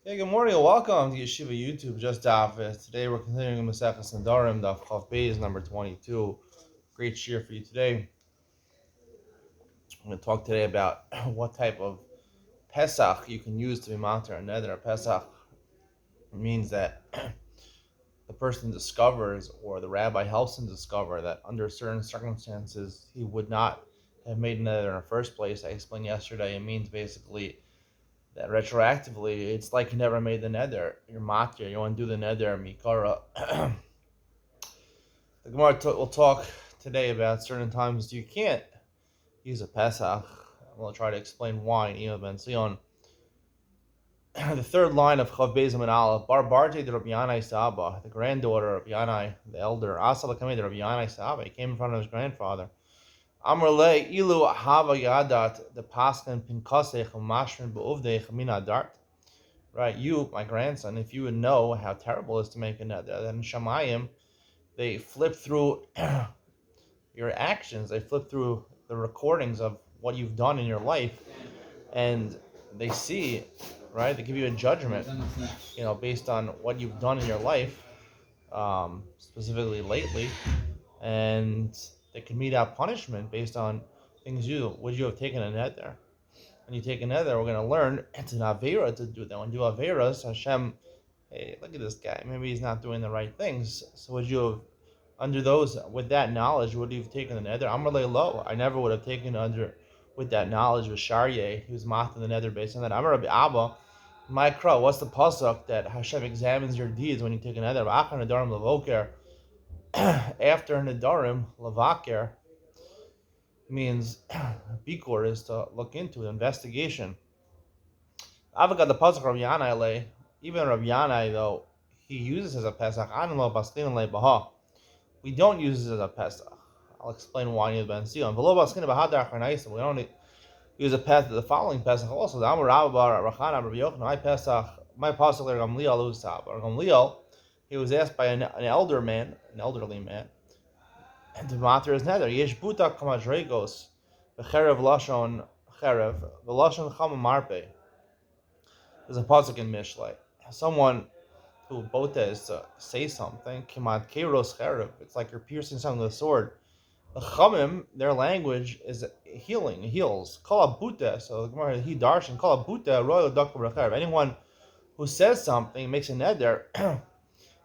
Hey, good morning and welcome to Yeshiva YouTube, just Daf It. Today we're continuing Maseches Nedarim, Daf Chav Beis, number 22. Great shir for you today. I'm going to talk today about what type of Pesach you can use to be Matar and Neder. Pesach means that the person discovers, or the rabbi helps him discover, that under certain circumstances he would not have made Neder in the first place. I explained yesterday, it means basically that retroactively, it's like you never made the neder. You're matir. You want to do the neder mikara. The Gemara will talk today about certain times you can't use a Pesach. We'll try to explain why in Iyam Ben Sion. The third line of Chav Beis and Aleph, Bar Barte de Rabbi Yanai Saba, the granddaughter of Yanai, the elder, Asa Lakame de Rabbi Yanai Saba, he came in front of his grandfather. Amr le ilu hava yadat the paskan pinkasech umashrin beuvdech min adart. Right, you, my grandson, if you would know how terrible it is to make a neder, then Shamayim, they flip through your actions, they flip through the recordings of what you've done in your life, and they see, right, they give you a judgment, based on what you've done in your life, specifically lately, and they can mete out punishment based on things would you have taken a neder. When you take a neder, we're going to learn it's an avera to do that. When you do averas, Hashem, hey, look at this guy. Maybe he's not doing the right things. So would you have, under those, with that knowledge, would you have taken the neder? Amar lo. I never would have taken with that knowledge, with Sharyeh, he was math in the neder based on that. Amar Rabbi Abba, my crow, what's the pasuk that Hashem examines your deeds when you take a neder? After Nedarim levoker, after Nedarim levaker, means Bikor is to look into an investigation. I've got the pasuk Rabbi Yanai. Even Rabbi Yanai, though, he uses as a Pesach. We don't use it as a Pesach. I'll explain why in Ben Sion. We don't use a Pesach the following Pesach also. My Pesach, my Pasuk Gamliel, he was asked by an elderly man, and to matter his nether. Yesh buta kamadregos, v'cherev lashon cherev, v'lashon chama marpe. There's a pasuk in Mishlei. Someone who bota is to say something. Kimad keros cherev. It's like you're piercing something with a sword. The chamim, their language is healing, heals. Kol buta. So the Gemara he darshan kol buta royal dakar v'cherev. Anyone who says something makes a neder,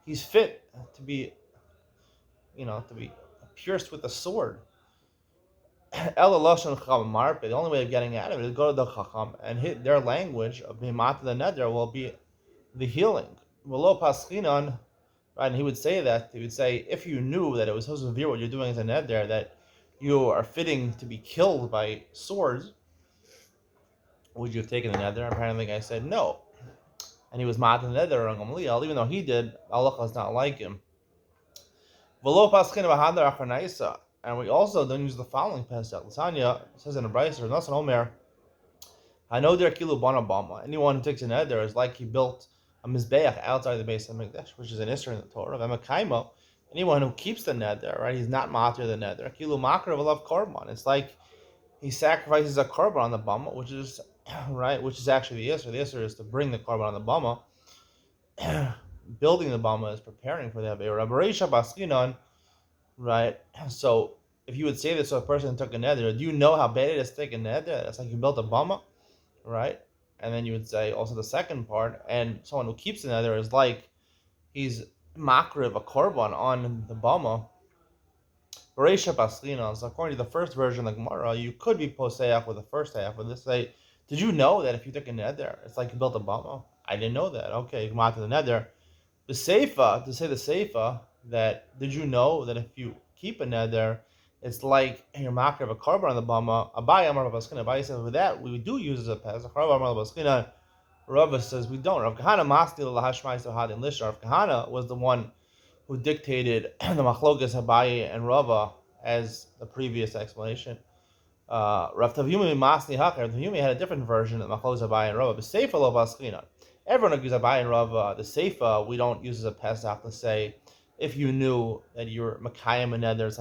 he's fit to be, to be pierced with a sword. The only way of getting out of it is go to the Chacham and hit their language of Bimat the Neder will be the healing. Right, and he would say, if you knew that it was so severe what you're doing as a Neder, that you are fitting to be killed by swords, would you have taken the Neder? Apparently the guy said no. And he was Mat the Neder on Gamliel, even though he did, Allah is not like him. And we also don't use the following Pesach. Lasanya says in a Brayser, Nasan Omer, I know there kilu banabama. Anyone who takes an eder is like he built a mizbeach outside the base of Mikdash, which is an Isser in the Torah. V'makaimo, anyone who keeps the neder, right? He's not matir the neder. Kilu makar v'lav korban. It's like he sacrifices a korban on the bama, which is right, which is actually the Isser. The Isser is to bring the korban on the bama. Building the bama is preparing for the avera. Barisha baskinon. Right, so if you would say this to a person who took a neder, do you know how bad it is to take a neder? It's like you built a bama, right? And then you would say also the second part, and someone who keeps the neder is like he's makriv, a korban on the bama. Bereisha baslina. So according to the first version of the Gemara, you could be poseach with the first half. Would this say, did you know that if you took a neder, it's like you built a bama? I didn't know that. Okay, you come out to the neder. The seifa, to say the seifa, that did you know that if you keep a neder, it's like your makar of a korban on the bama. Abai Amar Baskina. Abai says with that we do use as a pesach. Rav Amar Baskina. Rav says we don't. Rav Kahana Mastil Lahashmai Sahadin Lisha. Rav Kahana was the one who dictated the machlokas Abai and Rava as the previous explanation. Rav Tavyumi Masni Hakar. Rav Tavyumi had a different version of machlokas Abai and Rava. But Seifa Lo Baskina. Everyone agrees Abai and Rava. The Seifa we don't use as a pesach to say, if you knew that you're Makayim and Neder, it's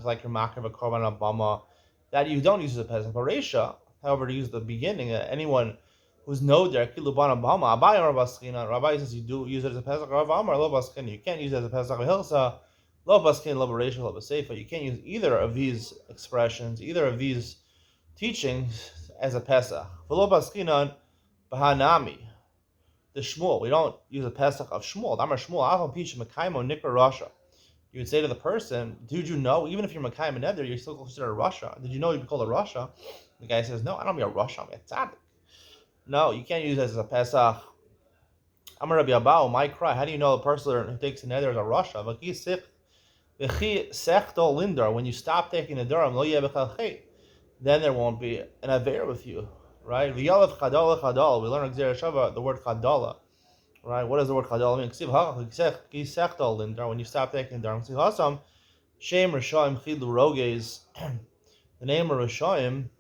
like your Makar of a Korban Abama, that you don't use as a Pesach. But Resha, however, to use the beginning, anyone who who's no there. Kilubana Bahama. Abai or Baskina. Rabbi says you do use it as a Pesach. Rav Amar Lo Baskin. You can't use it as a Pesach Hilsa. Lo Baskin, Lo Bereishah, Lo Baseifa. You can't use either of these expressions, either of these teachings as a Pesach. V'lo Baskinan Bahanami. The Shmuel. We don't use a Pesach of Shmuel. Damar Shmuel. Avon Pisha Mekaimo Nikra Rasha. You would say to the person, "Did you know? Even if you're Mekayim and Neder, you're still considered a Rasha. Did you know you'd be called a Rasha?" The guy says, "No, I don't be a Rasha. I'm a Tzaddik." No, you can't use it as a Pesach. Amar Rabbi Abau, my cry. How do you know the person who takes a Neder is a Rasha? When you stop taking the Nedarim, then there won't be an Aver with you, right? We learn the word Chadala. Right? What does the word chadal mean? When you stop taking Nedarim. Shem Rishaim Chidlu Roges. The name of Rishaim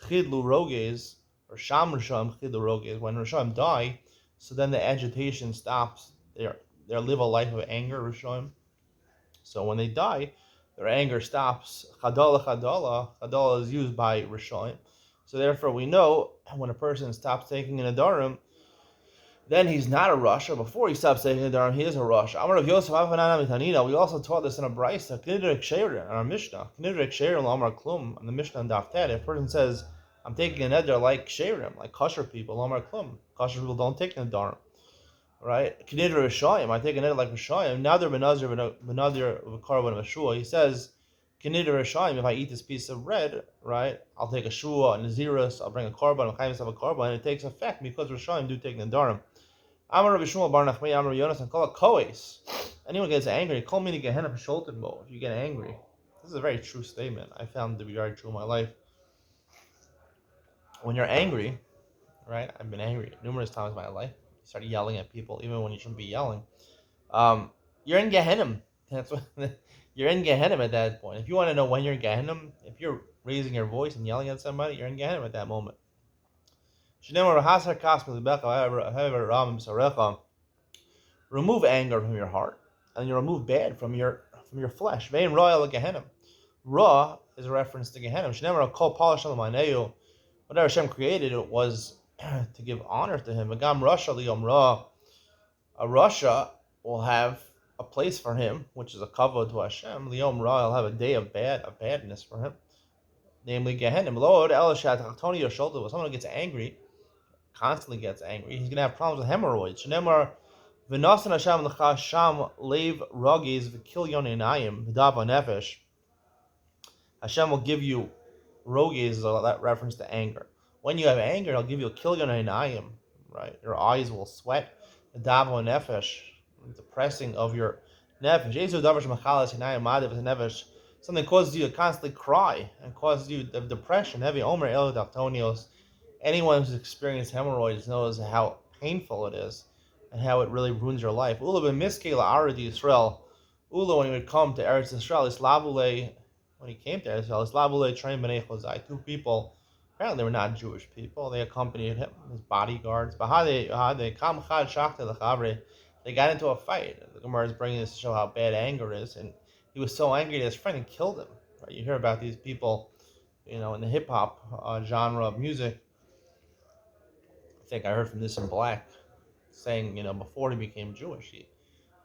Chidlu Roges, or Sham Rishaim Chidlu Roges. When Rishaim die, so then the agitation stops. They live a life of anger, Rishaim. So when they die, their anger stops. Chadala is used by Rishaim. So therefore, we know when a person stops taking an Nedarim, then he's not a Rasha. Before he stops taking the Nedarim, he is a Rasha. Amar of Yosef Afanana Mitanina. We also taught this in a Brisa. Knidrik Sheir in our Mishnah. Knidrik Sheir Lamar Klum on the Mishnah and Daf It. If a person says, "I'm taking a Neder like Sheirim, like kosher people," Lamar Klum. Kosher people don't take Nedarim, right? Knidrik Rishayim. I take a Neder like Rishayim. Now they're Benazir with Karban and Meshua. He says, Knidrik Rishayim. If I eat this piece of bread, right, I'll take a Shua and a Zirus. I'll bring a Karban. I'll kind of have a Karban, and it takes effect because Rishayim do take Nedarim. Amar Rabbi Shmuel Bar Nachmei Amar Yonasan call it koes. Anyone gets angry, call me to Gehenna P'Sholten Bo. If you get angry, this is a very true statement. I found to be very true in my life. When you're angry, right? I've been angry numerous times in my life. You start yelling at people, even when you shouldn't be yelling. You're in Gehenna. That's what you're in Gehenna at that point. If you want to know when you're in Gehenna, if you're raising your voice and yelling at somebody, you're in Gehenna at that moment. Remove anger from your heart, and you remove bad from your flesh. Ra is a reference to Gehenna. Whatever Hashem created, it was to give honor to Him. A Rasha will have a place for him, which is a kavod to Hashem. Liyom Ra will have a day of badness for him, namely Gehenna. Someone who gets angry, constantly gets angry, he's going to have problems with hemorrhoids. Shnemar v'nasan Hashem l'cha sham leiv ragis v'kil yoneinayim v'dav nefesh. Hashem will give you rogis, that reference to anger. When you have anger, He'll give you a kil yoneinayim, right? Your eyes will sweat. V'dav nefesh, the pressing of your nefesh. Yesu davar shemachalas hinayim madav nefesh. Something causes you to constantly cry and causes you depression. Heavy omer el daftonios. Anyone who's experienced hemorrhoids knows how painful it is and how it really ruins your life. Ula ben miskela aradi Yisrael. Ula, when he would come to Eretz Yisrael, Islavule, when he came to Eretz Yisrael, Islavule trained b'nei Chozai. Two people, apparently they were not Jewish people. They accompanied him, his bodyguards. They got into a fight. The Gemara is bringing this to show how bad anger is, and he was so angry that his friend killed him. Right? You hear about these people, in the hip hop genre of music. I think I heard from This in Black saying, before he became Jewish,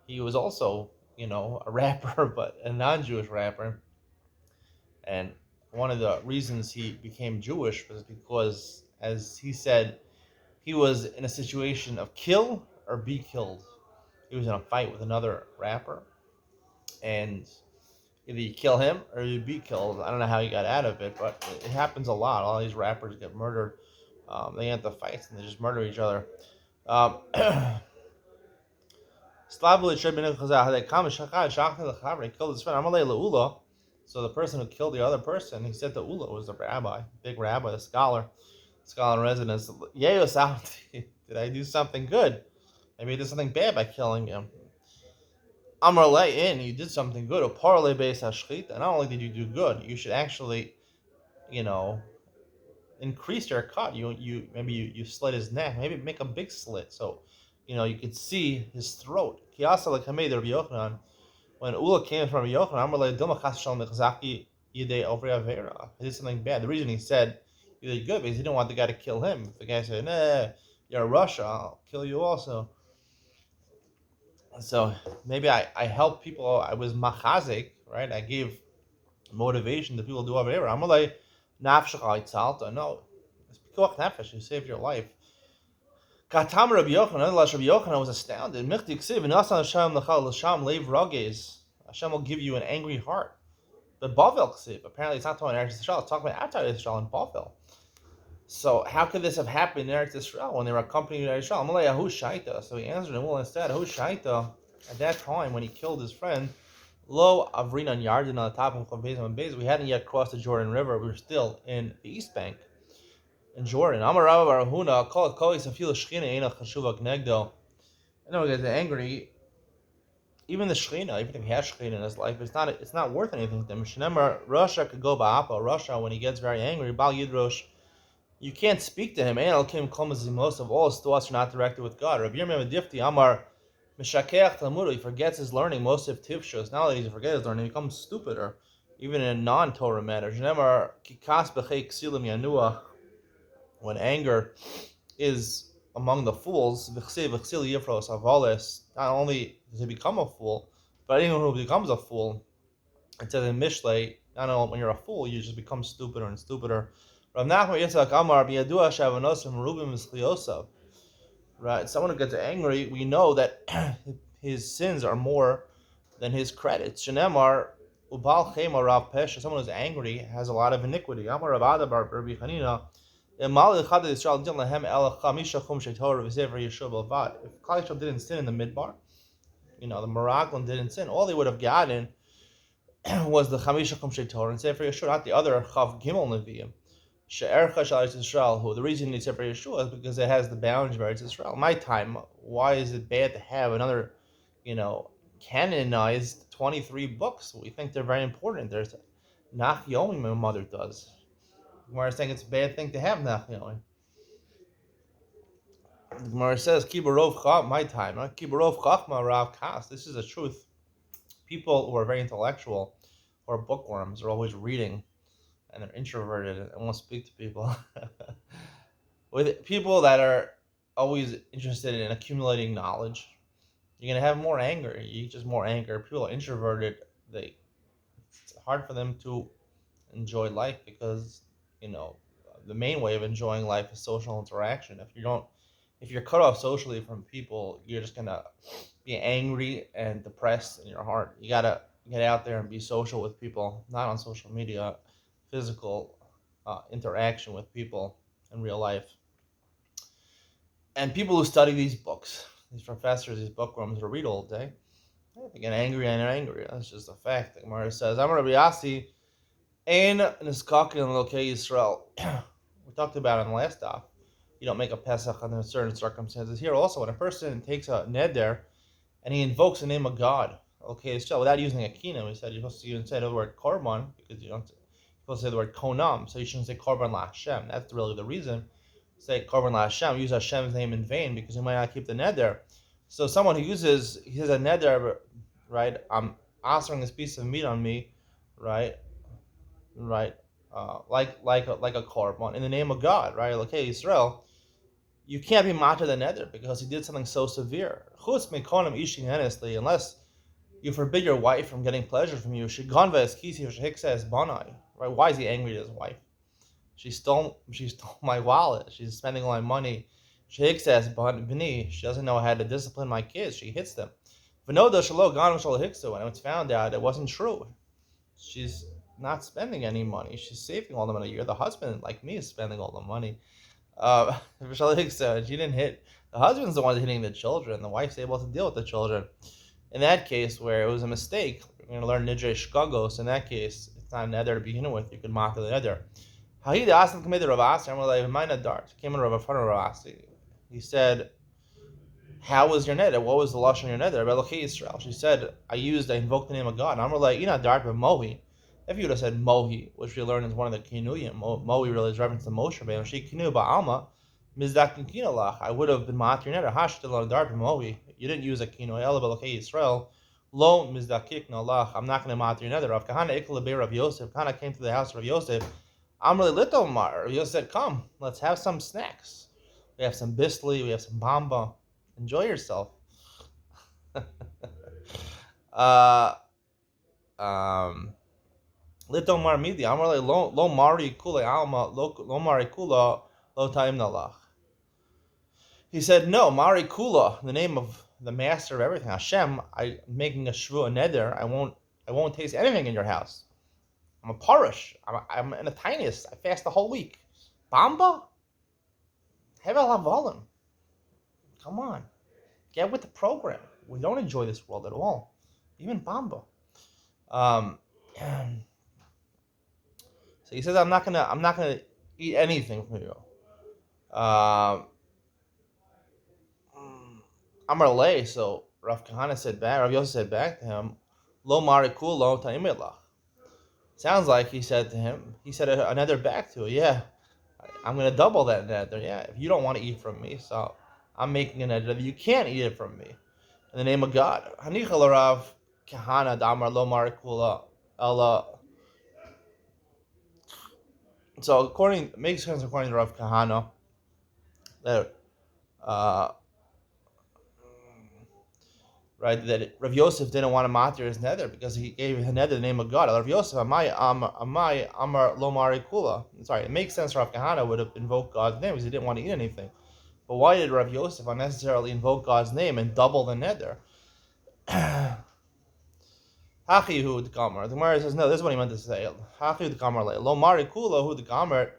he was also, a rapper, but a non-Jewish rapper. And one of the reasons he became Jewish was because, as he said, he was in a situation of kill or be killed. He was in a fight with another rapper, and either you kill him or you be killed. I don't know how he got out of it, but it happens a lot. All these rappers get murdered. They get into fights and they just murder each other. So the person who killed the other person, he said to Ula, was the rabbi, big rabbi, the scholar in residence. Did I do something good? Maybe I did something bad by killing him. Amar le'in, you did something good. Parle beis hashchita. Not only did you do good, you should actually, increase your cut. You slit his neck. Maybe make a big slit so, you could see his throat. Kiyasa lekamei Rabbi Yochanan. When Ula came from Rabbi Yochanan, Amar le'dilma chas shalom mechzaki yidei ovri avera. He did something bad. The reason he said really good because he didn't want the guy to kill him. If the guy said, "Nah, you're Russia, I'll kill you also." So maybe I helped people. I was machazik, right? I gave motivation to people to do whatever. I'm like, nafshach itzalta. No, it's pikuach nefesh. You saved your life. Katam Rabbi Yochanan, Rabbi Yochanan was astounded. Michti ksiv v'nasan Hashem l'chal l'sham leiv rages. Hashem will give you an angry heart. But Bavel ksiv, apparently it's not talking about Eretz Yisrael. It's talking about outside Israel and Bavel. So how could this have happened in Eretz Yisrael when they were accompanying Eretz Yisrael? Amalei Yahu Shaita. So he answered him, well, instead, Yahu Shaita, at that time when he killed his friend, Lo Avrinan Yarden on the top of Chavbezim and Bez, we hadn't yet crossed the Jordan River. We were still in the East Bank in Jordan. Amar Rabba Barahuna, call it Kolis Afil Shchina Eina Chashuvak Negdo. I know he gets angry. Even the Shechina, even if he has Shechina in his life, it's not worth anything to him. Shenemar Russia could go ba'apa. Russia, when he gets very angry, Bal Yidrosh, you can't speak to him. And Kim most of all his thoughts are not directed with God. Rabbi Yirmiyah Difti Amar Mishakeach Talmud, he forgets his learning. Most of Tivshos, not only does he forget his learning, he becomes stupider, even in a non-Torah matter. Shenemar Kikas B'chei Ksilim Yanuach, when anger is among the fools, not only does he become a fool, but anyone who becomes a fool, it says in Mishlei, not only when you're a fool, you just become stupider and stupider. Right? Someone who gets angry, we know that his sins are more than his credits. Shenemar, Ubal Chema Rav Pesha, someone who's angry has a lot of iniquity. Amar Rav Ada bar Rabbi Chanina, if Klal Yisrael didn't sin in the midbar, the Meraglim didn't sin, all they would have gotten was the Chamisha Chumshei Torah and Sefer Yeshua, not the other Chav Gimel Nevi'im. She'ercha Shal Eretz Yisrael, who the reason you need Sefer Yeshua is because it has the boundaries of Eretz Yisrael. My time, why is it bad to have another, canonized 23 books? We think they're very important. There's Nach Yomi, my mother does. Gemara is saying it's a bad thing to have Nachyoin. The Gemara says, Kibarov Chach, my time. Kibarov Chachma Rav Kas. This is the truth. People who are very intellectual, who are bookworms, are always reading, and they're introverted and won't speak to people. With people that are always interested in accumulating knowledge, you're going to have more anger. You just more anger. People are introverted. It's hard for them to enjoy life because the main way of enjoying life is social interaction. If you're cut off socially from people, you're just gonna be angry and depressed in your heart. You gotta get out there and be social with people, not on social media, physical interaction with people in real life. And people who study these books, these professors, these bookworms who read all day, they get angry and angry. That's just a fact. The Gemara says, "Amar Rabbi Yasi, Ein niskakin lokei Yisrael." We talked about it in the last daf. You don't make a Pesach under certain circumstances. Here also, when a person takes a neder and he invokes the name of God, okay, Yisrael, without using a kinam, we said you're supposed to even say the word korban because you're supposed to say the word konam, so you shouldn't say korban la Hashem. That's really the reason. Say korban la Hashem, use Hashem's name in vain because you might not keep the neder. So someone who he says a neder, right? I'm offering this piece of meat on me, right? Like a korban in the name of God, right? Like, hey, Israel, you can't be matter the nether because he did something so severe. Chutz mekonim ishing honestly, unless you forbid your wife from getting pleasure from you. Shiganva es kisi v'shehiksa es banai. Right? Why is he angry at his wife? She stole my wallet. She's spending all my money. Shehiksa es bani. She doesn't know how to discipline my kids. She hits them. V'noda shalo gan v'shal hiksu. And it's found out it wasn't true. She's not spending any money. She's saving all the money. You're the husband, like me, is spending all the money. She didn't hit. The husband's the one hitting the children. The wife's able to deal with the children. In that case, where it was a mistake, we're going to learn Nidre Shkagos. In that case, it's not a nether to begin with. You could mock the nether. Came in Rav Ravasi. He said, how was your nether? What was the lashon of your nether? Israel. She said, I invoked the name of God. And I'm like, Mohi. If you would have said Mohi, which we learned is one of the kinuyim, Mohi really is reference to Moshe Rabbeinu. She kinu ba'alma, mizdakin kinalach. I would have been matir neder hashtel darb Mohi. You didn't use a kinu el belokei Yisrael. Lo mizdakik nalach. I'm not going to matir neder. Rav Kahana ikla be Rav Yosef. Kahana came to the house of Rav Yosef. Amr Little Mar. He said, come, let's have some snacks. We have some bisli, we have some bamba. Enjoy yourself. uh, um, Little Mar Midi. Amr lo Mari Kula Alma, lo Mari Kula, lo Taim Nalach. He said, no, Mari Kula, the name of the master of everything. Hashem, I'm making a shvu, a neder. I won't taste anything in your house. I'm a parish. I'm in the tiniest. I fast the whole week. Bamba? Hevel havolim. Come on. Get with the program. We don't enjoy this world at all. Even Bamba. So he says, I'm not gonna eat anything from you. Amar lay. So Rav Kahana said back. Rav Yosef said back to him, Lo marikul lo ta'imelach. Sounds like he said to him. He said another back to it. Yeah, I'm gonna double that nether. Yeah, if you don't want to eat from me, so I'm making a nether. You can't eat it from me. In the name of God. Hanichal Rav Kahana damar lo marikula Allah. So it makes sense according to Rav Kahana that right, that Rav Yosef didn't want to matir his nether because he gave his nether the name of God. Rav Yosef, amai amar lo marikula. Sorry, it makes sense Rav Kahana would have invoked God's name because he didn't want to eat anything. But why did Rav Yosef unnecessarily invoke God's name and double the nether? Hachihu d'kamer. The Gemara says, no, this is what he meant to say. Hachihu d'kamer le. Lo marikula hu d'kamer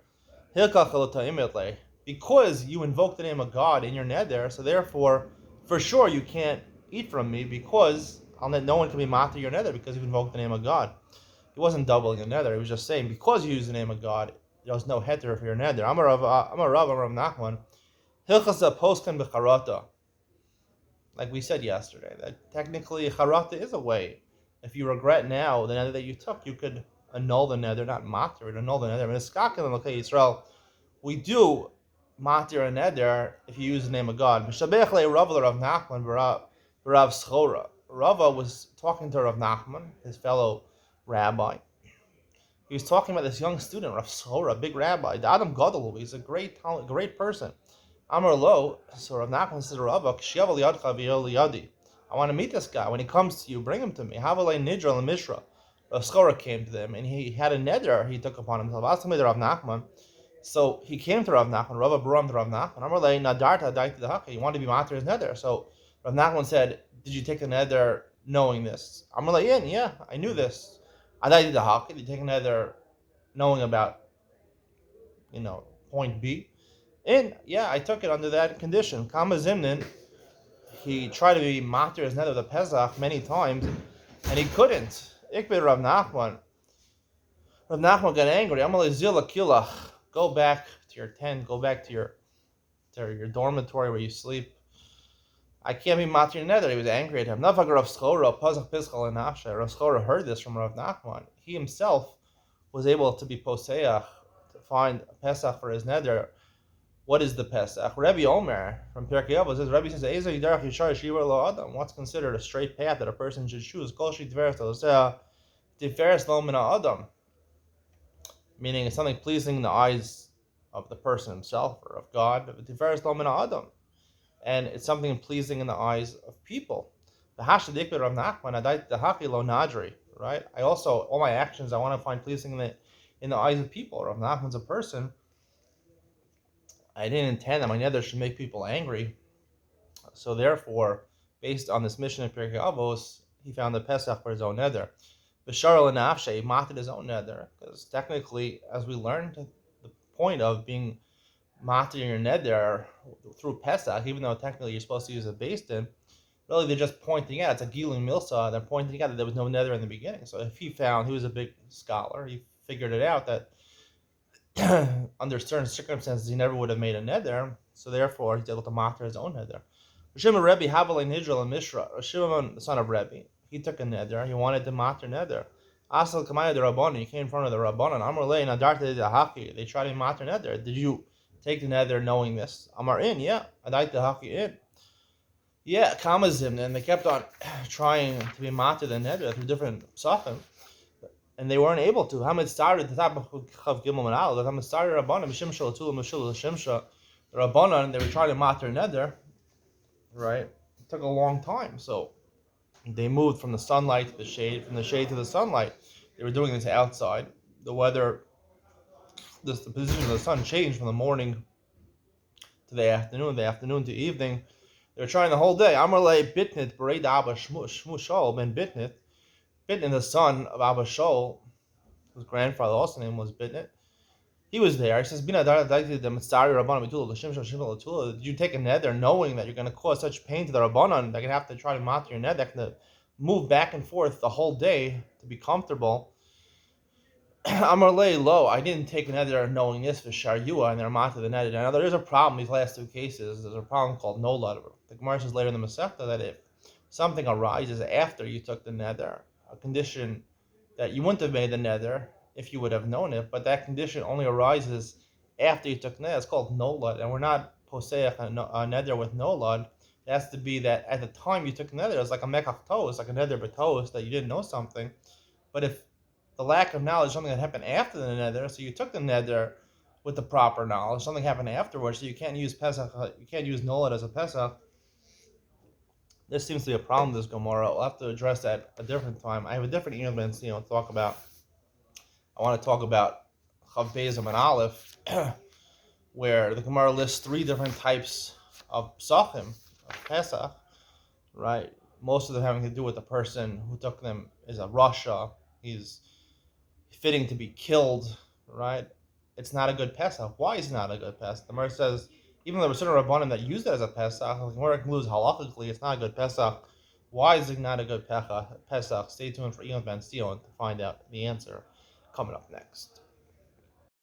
hilkach lo ta'imet le. Because you invoke the name of God in your nether, so therefore, for sure you can't eat from me because no one can be matir your nether because you invoked the name of God. He wasn't doubling the nether. He was just saying because you use the name of God, there was no heter for your nether. I'm a Rav Nachman. Hilchasa poskan b'charata. Like we said yesterday, that technically charata is a way. If you regret now the nether that you took, you could annul the nether, not matir it, annul the nether. In Israel, we do matir a nether if you use the name of God. Mishabech le Rav Nachman Rav Schora. Rava was talking to Rav Nachman, his fellow rabbi. He was talking about this young student, Rav Schora, a big rabbi. The Adam Gadol, he's a great person. Amar lo, so Rav Nachman says to Rava, Kshiav liyadcha v'yo liyadi. I want to meet this guy. When he comes to you, bring him to me. Havalei nidra l'mishra. Rav Schora came to them, and he had a neder he took upon himself. Asked him to Rav Nachman. So he came to Rav Nachman. Rava brought him to Rav Nachman. Amar le nadarta daiti d'haka. You want to be matir his neder. So Rav Nachman said, did you take the nether knowing this? I'm like, yeah, I knew this. I did the hawk. Did you take a nether knowing about, point B? And yeah, I took it under that condition. Kama Zimnin, he tried to be matir his nether the Pesach many times, and he couldn't. Ikbid Rav Nachman. Rav Nachman got angry. I'm like, zila kilach. Go back to your tent. Go back to your dormitory where you sleep. I can't be matir nether. He was angry at him. Nafag Rav Schora, Pazach Piskal and Nasha. Rav Schora heard this from Rav Nachman. He himself was able to be poseach, to find a Pesach for his nether. What is the Pesach? Rebbe Omer from Pirkei Avos says, Rebbe says, Eza yidarach yishar shiva lo adam. What's considered a straight path that a person should choose? Kol shi tiferes lo tiferes lo min adam. Meaning it's something pleasing in the eyes of the person himself or of God. Tiferes lo min adam. And it's something pleasing in the eyes of people. Right? I also, all my actions, I want to find pleasing in the eyes of people. Rav Nachman's a person. I didn't intend that my nether should make people angry. So therefore, based on this mission of Pirkei Avos, he found the Pesach for his own nether. B'shar l'nafshe, he mated his own nether. Because technically, as we learned, the point of being matir your nether through Pesach, even though technically you're supposed to use a beis din, really they're just pointing out, it's a Gilui Milsa, they're pointing out that there was no nether in the beginning. So if he was a big scholar, he figured it out that under certain circumstances he never would have made a nether, so therefore he's able to matir his own nether. Shimon Rebbe Havalei Nidra Mishra, Shimon the son of Rebbe, he took a nether, he wanted to matir nether. Asal Kamaya the Rabbanon, he came in front of the Rabbanon, Amar Lei Nadarta the Haki, they tried to matir nether. Did you take the nether knowing this? Amar in, yeah. Adait the haki in. Yeah, Kamazim, and they kept on trying to be matir the nether through different psachim. and they weren't able to. Hamid started the top of Chav Gimel and Al. Hamid started Rabbanan B'Shimsha L'Tula Mishul L'Shimsha. The Rabbanan, they were trying to matter neder, right? It took a long time, so they moved from the sunlight to the shade, from the shade to the sunlight. They were doing this outside. The weather, the position of the sun changed from the morning to the afternoon to evening. They were trying the whole day. Amrle Bitnit Bereid Abba Shmushal ben Bitnit. Bitnit, the son of Abba Shaul, whose grandfather also name was Bitnit. He was there. He says, did you take a neder knowing that you're going to cause such pain to the Rabbanon that you have to try to mount your neder, that to move back and forth the whole day to be comfortable? Amarle lo, I didn't take a neder knowing this for Sharyua and they're mount to the neder. Now there is a problem in these last two cases. There's a problem called nolad. The Gemara says later in the Masechta that if something arises after you took the neder, a condition that you wouldn't have made the neder if you would have known it, but that condition only arises after you took neder. It's called nolad, and we're not poseach a neder with nolad. It has to be that at the time you took neder, it's like a mekach tos, like a neder betos, that you didn't know something. But if the lack of knowledge is something that happened after the neder, so you took the neder with the proper knowledge, something happened afterwards, so you can't use pesach, you can't use nolad as a pesach. This seems to be a problem with this Gemara. We'll have to address that a different time. I have a different element to talk about. I want to talk about Chav Bezim and Aleph, where the Gemara lists three different types of psachim, of Pesach, right? Most of them having to do with the person who took them is a rasha. He's fitting to be killed, right? It's not a good Pesach. Why is it not a good Pesach? The Gemara says, even though there were certain Rabbanim that used it as a Pesach, the Gemara concludes halachically it's not a good Pesach. Why is it not a good Pesach? Stay tuned for Ian Ben Sion to find out the answer coming up next.